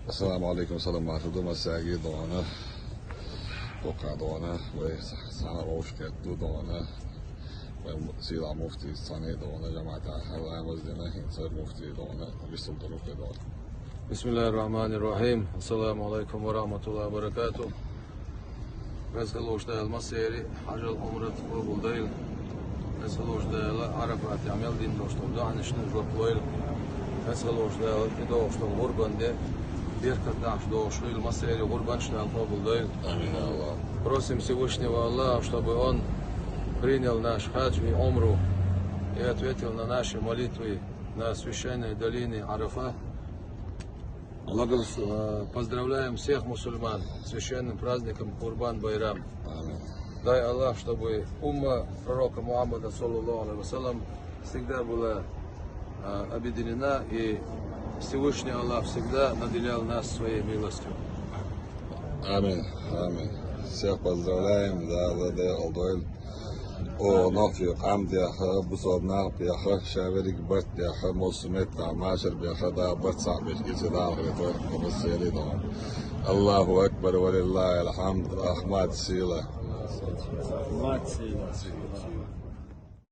السلام عليكم سلام معتدو مساجي دوانا وقع دوانا وسنة روشكت دوانا وسيدة مفتي الصاني دوانا جماعة الله مزدنا هنسر مفتي دوانا بسلطنوك دوانا. بسم الله الرحمن الرحيم. السلام عليكم ورحمة الله وبركاته. Mesgeložda المسيري حاجة العمرة بولدايل. Mesgeložda عرفات يعمل دين دوشتو دعنشن جوكويل. Mesgeložda دوشتو غربان ده. Беркат наш дошло المسيري غربан штал бولдاйл. Амин Аллах. Просим Всевышнего Аллаха, чтобы Он принял наш хадж и умру и ответил на наши молитвы на священной долине Арафа. Поздравляем всех мусульман с священным праздником Курбан-Байрам. Дай Аллах, чтобы умма пророка Мухаммада саллаллаху алейхи вассалям всегда была объединена, и Всевышний Аллах всегда наделял нас своей милостью. Амин. Амин. Всех поздравляем, да, Алдойль. O نافي قام دياخا بصوبنا بياخا شاوريك برت دياخا موسمت عماشر بياخا دا برت صعب يجي دا غير كمسيري دا الله أكبر ولله الحمد أحمد سيلا